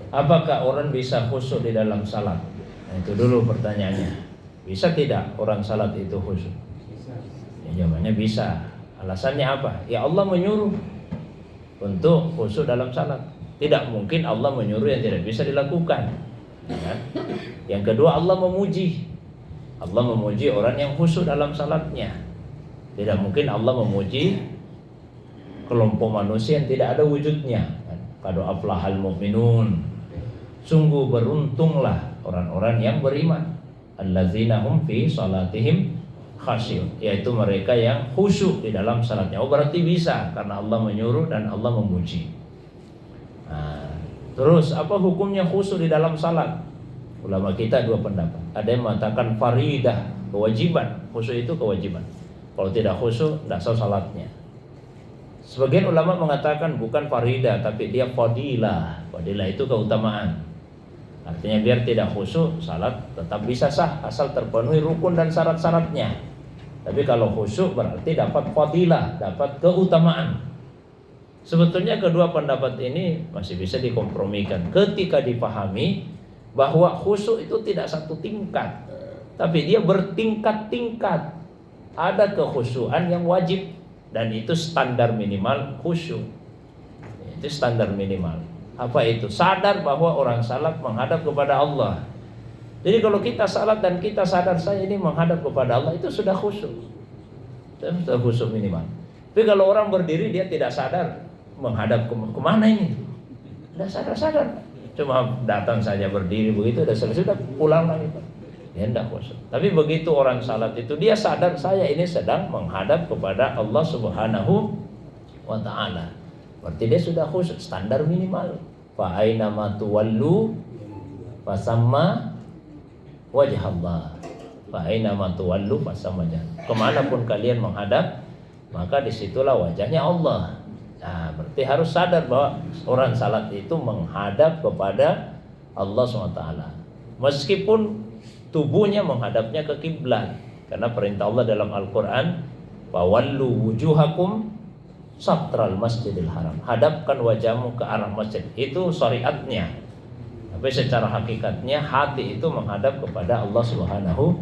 Apakah orang bisa khusyuk di dalam salat? Nah, itu dulu pertanyaannya. Bisa tidak orang salat itu khusyuk? Ya, jawabannya bisa. Alasannya apa? Ya Allah menyuruh untuk khusyuk dalam salat. Tidak mungkin Allah menyuruh yang tidak bisa dilakukan. Ya. Yang kedua, Allah memuji. Allah memuji orang yang khusyuk dalam salatnya. Tidak mungkin Allah memuji kelompok manusia yang tidak ada wujudnya. Qad aflahal mu'minun. Sungguh beruntunglah orang-orang yang beriman. Allazina hum fi salatihim khasyun, yaitu mereka yang khusyuk di dalam salatnya. Oh, berarti bisa karena Allah menyuruh dan Allah memuji. Nah, terus apa hukumnya khusyuk di dalam salat? Ulama kita dua pendapat. Ada yang mengatakan faridah, kewajiban. Khusyuk itu kewajiban. Kalau tidak khusyuk, tidak sah salatnya. Sebagian ulama mengatakan bukan faridah, tapi dia fadilah. Fadilah itu keutamaan. Artinya biar tidak khusyuk, salat tetap bisa sah asal terpenuhi rukun dan syarat-syaratnya. Tapi kalau khusyuk berarti dapat fadilah, dapat keutamaan. Sebetulnya kedua pendapat ini masih bisa dikompromikan ketika dipahami bahwa khusyuk itu tidak satu tingkat, tapi dia bertingkat-tingkat. Ada kekhusyuan yang wajib dan itu standar minimal khusyuk. Itu standar minimal. Apa itu? Sadar bahwa orang salat menghadap kepada Allah. Jadi kalau kita salat dan kita sadar saya ini menghadap kepada Allah, itu sudah khusyuk. Itu sudah khusyuk minimal. Tapi kalau orang berdiri dia tidak sadar menghadap kemana ini, tidak sadar-sadar, cuma datang saja berdiri begitu, sudah selesai, sudah pulang lagi. Dia tidak khusyuk. Tapi begitu orang salat itu dia sadar saya ini sedang menghadap kepada Allah Subhanahu wa Ta'ala. Berarti dia sudah khusyuk, standar minimal. Fa aina ma tuwallu fasamma wajh Allah. Fa aina ma tuwallu fasamma wajh. Kemanapun kalian menghadap, maka disitulah wajahnya Allah. Nah, berarti harus sadar bahwa orang salat itu menghadap kepada Allah SWT. Meskipun tubuhnya menghadapnya ke kiblat, karena perintah Allah dalam Al-Quran, fawallu wujuhakum satral masjidil haram, hadapkan wajahmu ke arah masjid. Itu syariatnya. Tapi secara hakikatnya hati itu menghadap kepada Allah Subhanahu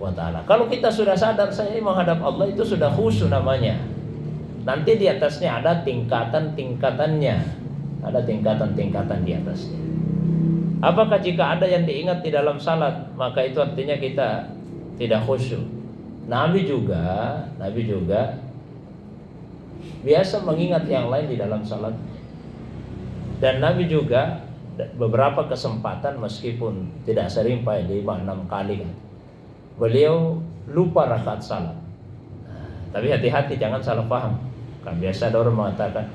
wa Ta'ala. Kalau kita sudah sadar saya ini menghadap Allah, itu sudah khusyuk namanya. Nanti di atasnya ada tingkatan-tingkatannya, ada tingkatan-tingkatan di atasnya. Apakah jika ada yang diingat di dalam salat, maka itu artinya kita tidak khusyuk? Nabi juga biasa mengingat yang lain di dalam salat. Dan Nabi juga beberapa kesempatan, meskipun tidak sering, 5-6 kali kan, beliau lupa rakaat salat. Tapi hati-hati jangan salah paham. Kan biasa ada orang mengatakan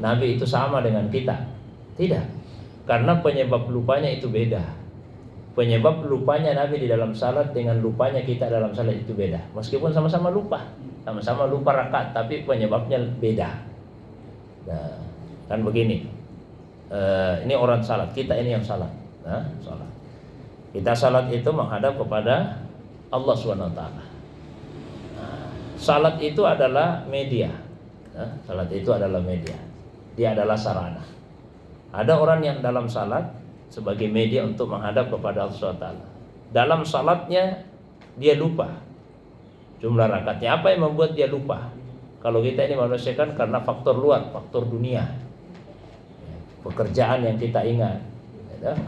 Nabi itu sama dengan kita. Tidak. Karena penyebab lupanya itu beda. Penyebab lupanya Nabi di dalam salat dengan lupanya kita dalam salat itu beda. Meskipun sama-sama lupa, sama-sama lupa rakaat, tapi penyebabnya beda. Nah, kan begini. Ini orang salat, kita ini yang salat. Nah, salat. Kita salat itu menghadap kepada Allah SWT. Salat itu adalah media. Salat itu adalah media. Dia adalah sarana. Ada orang yang dalam salat sebagai media untuk menghadap kepada Allah SWT. Dalam salatnya dia lupa jumlah rakaatnya. Apa yang membuat dia lupa? Kalau kita ini manusia kan karena faktor luar, faktor dunia, pekerjaan yang kita ingat,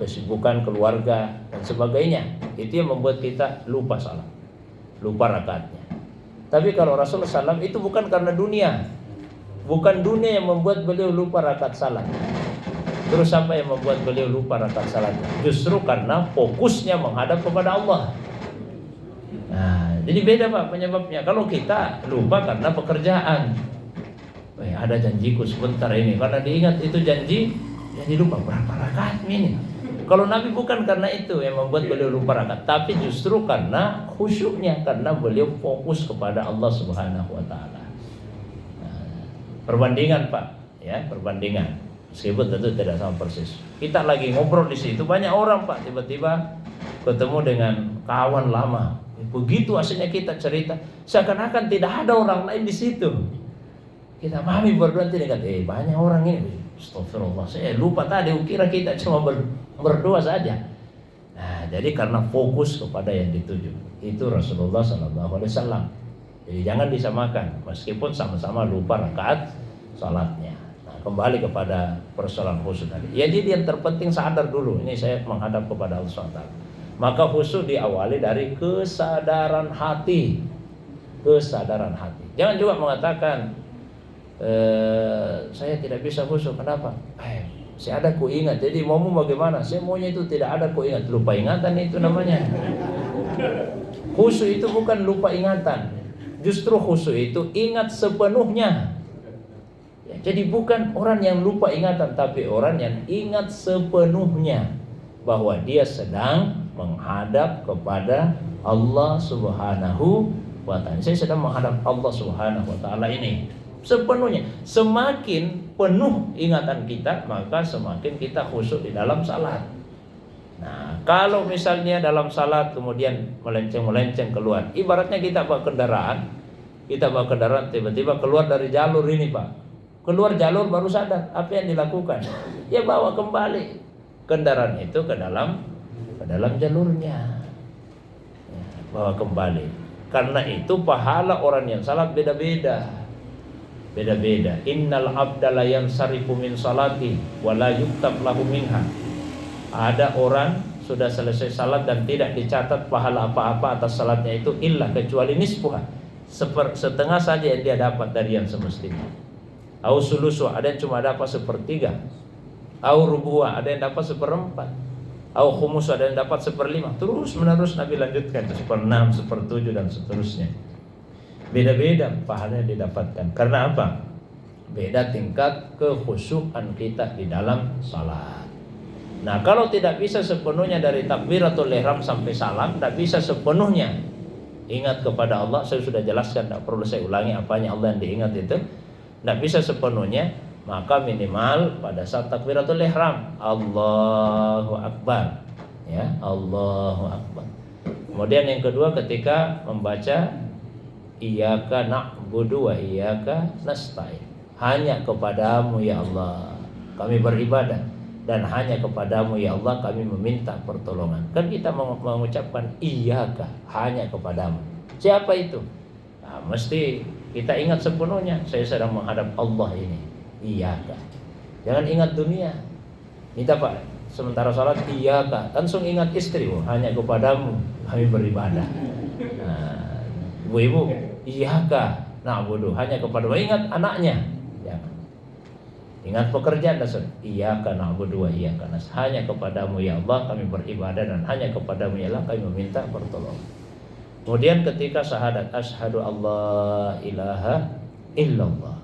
kesibukan keluarga dan sebagainya. Itu yang membuat kita lupa salat, lupa rakaatnya. Tapi kalau Rasulullah SAW itu bukan karena dunia. Bukan dunia yang membuat beliau lupa rakaat salat. Terus apa yang membuat beliau lupa rakaat salatnya? Justru karena fokusnya menghadap kepada Allah. Nah, jadi beda Pak penyebabnya. Kalau kita lupa karena pekerjaan, ada janjiku sebentar ini, karena diingat itu janji, jadi lupa berapa rakaat ini. Kalau Nabi bukan karena itu yang membuat beliau lupa rakaat, tapi justru karena khusyuknya, karena beliau fokus kepada Allah Subhanahu wa Ta'ala. Perbandingan Pak, ya perbandingan. Meskipun tentu tidak sama persis. Kita lagi ngobrol di situ, banyak orang Pak, tiba-tiba ketemu dengan kawan lama. Begitu aslinya kita cerita, seakan-akan tidak ada orang lain di situ. Kita mami berdua tidak, banyak orang ini. Astagfirullah, saya lupa tadi, kira kita cuma berdoa saja. Nah, jadi karena fokus kepada yang dituju, itu Rasulullah SAW. Jadi jangan disamakan, meskipun sama-sama lupa rakaat salatnya. Nah, kembali kepada persoalan khusyuk tadi. Ya, jadi yang terpenting sadar dulu, ini saya menghadap kepada Allah SWT. Maka khusyuk diawali dari kesadaran hati. Kesadaran hati. Jangan juga mengatakan saya tidak bisa khusyuk. Kenapa? Saya ada kuingat. Jadi maumu bagaimana? Saya maunya itu tidak ada kuingat. Lupa ingatan itu namanya. Khusyuk itu bukan lupa ingatan. Justru khusyuk itu ingat sepenuhnya. Ya, jadi bukan orang yang lupa ingatan, tapi orang yang ingat sepenuhnya bahwa dia sedang menghadap kepada Allah Subhanahu wa ta'ala. Saya sedang menghadap Allah Subhanahu wa ta'ala ini sepenuhnya. Semakin penuh ingatan kita, maka semakin kita khusyuk di dalam salat. Nah, kalau misalnya dalam salat kemudian melenceng-melenceng keluar, ibaratnya kita bawa kendaraan tiba-tiba keluar dari jalur ini, Pak. Keluar jalur baru sadar, apa yang dilakukan? Ya bawa kembali kendaraan itu ke dalam jalurnya. Ya, bawa kembali. Karena itu pahala orang yang salat beda-beda. Innal abda la yansarifu min salati wa la yuktab lahu minha. Ada orang sudah selesai salat dan tidak dicatat pahala apa-apa atas salatnya itu illa kecuali nisfuha, setengah saja yang dia dapat dari yang semestinya. Au sulusu, ada yang cuma dapat sepertiga. Au rubuha, ada yang dapat seperempat. Au khumus, ada yang dapat seperlima. Terus menerus Nabi lanjutkan, seperenam, sepertujuh dan seterusnya. Beda-beda pahalanya didapatkan. Karena apa? Beda tingkat kekhusyukan kita di dalam salat. Nah, kalau tidak bisa sepenuhnya dari takbiratul ihram sampai salam, tidak bisa sepenuhnya ingat kepada Allah. Saya sudah jelaskan, tidak perlu saya ulangi apanya Allah yang diingat itu. Tidak bisa sepenuhnya, maka minimal pada saat takbiratul ihram Allahu Akbar, ya, Allahu Akbar. Kemudian yang kedua ketika membaca Iyyaka na'budu wa iyyaka nasta'in. Hanya kepadamu ya Allah kami beribadah, dan hanya kepadamu ya Allah kami meminta pertolongan. Kan kita mengucapkan iyyaka, hanya kepadamu. Siapa itu? Nah, mesti kita ingat sepenuhnya, saya sedang menghadap Allah ini. Iyyaka. Jangan ingat dunia. Minta Pak, sementara salat iyyaka, langsung ingat istri, hanya kepadamu kami beribadah. Nah, ibu-ibu, iyyaka na'budu, hanya kepadamu, ingat anaknya. Jangan. Ingat pekerjaan dasar. Iyyaka na'budu wa iyyaka nasta'in. Hanya kepadamu ya Allah kami beribadah, dan hanya kepadamu ya Allah kami meminta pertolongan. Kemudian ketika syahadat asyhadu Allah ilaha illallah,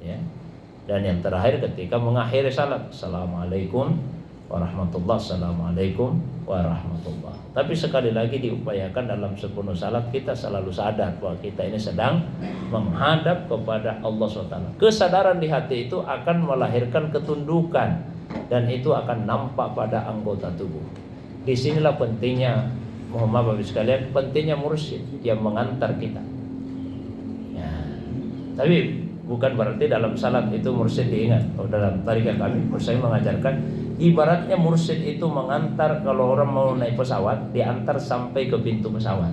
ya. Dan yang terakhir ketika mengakhiri salat, assalamualaikum warahmatullah, assalamualaikum warahmatullah. Tapi sekali lagi diupayakan dalam sepenuh salat kita selalu sadar bahwa kita ini sedang menghadap kepada Allah SWT. Kesadaran di hati itu akan melahirkan ketundukan, dan itu akan nampak pada anggota tubuh. Disinilah pentingnya, mohon maaf Bapak sekalian, pentingnya mursyid yang mengantar kita. Ya. Tapi bukan berarti dalam salat itu mursyid diingat. Dalam tarikat kami, saya mengajarkan ibaratnya mursyid itu mengantar, kalau orang mau naik pesawat, diantar sampai ke pintu pesawat.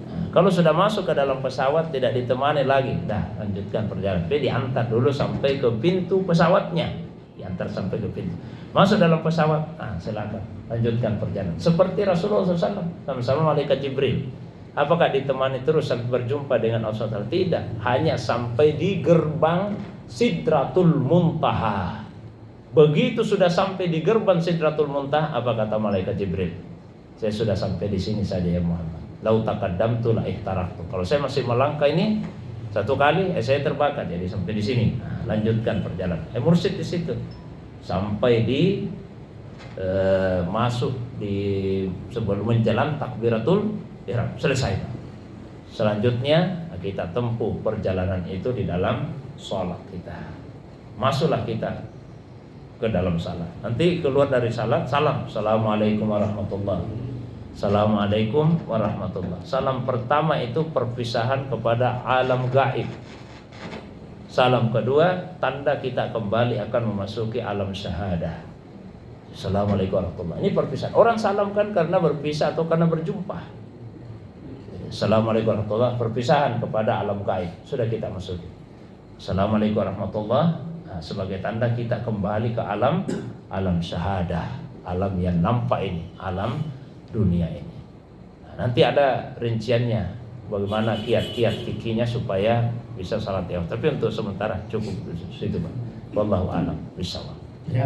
Nah, kalau sudah masuk ke dalam pesawat tidak ditemani lagi, dah lanjutkan perjalanan. Tapi diantar dulu sampai ke pintu pesawatnya, diantar sampai ke pintu. Masuk dalam pesawat, silakan lanjutkan perjalanan. Seperti Rasulullah SAW, sama-sama malaikat Jibril. Apakah ditemani terus sampai berjumpa dengan Allah SWT? Tidak, hanya sampai di gerbang Sidratul Muntaha. Begitu sudah sampai di gerbang Sidratul Muntaha, apa kata malaikat Jibril? Saya sudah sampai di sini saja ya Muhammad. Lau taqaddamtu la ihtaraktu. Kalau saya masih melangkah ini satu kali, saya terbakar. Jadi sampai di sini. Nah, lanjutkan perjalanan. Mursyid di situ. Sampai di masuk di sebelum menjalan takbiratul ihram, selesai. Selanjutnya kita tempuh perjalanan itu di dalam sholat kita. Masuklah kita ke dalam salat. Nanti keluar dari salat, salam, assalamualaikum warahmatullahi. Assalamualaikum warahmatullahi. Salam pertama itu perpisahan kepada alam gaib. Salam kedua, tanda kita kembali akan memasuki alam syahadah. Assalamualaikum warahmatullahi wabarakatuh. Ini perpisahan. Orang salam kan karena berpisah atau karena berjumpa. Assalamualaikum warahmatullahi wabarakatuh. Perpisahan kepada alam gaib. Sudah kita masuki. Assalamualaikum warahmatullahi wabarakatuh. Sebagai tanda kita kembali ke alam syahadah, alam yang nampak ini, alam dunia ini. Nanti ada rinciannya, bagaimana kiat-kiat fikihnya supaya bisa salat ya. Tapi untuk sementara cukup situ, Pak. Wallahu a'lam bishawab. Ya,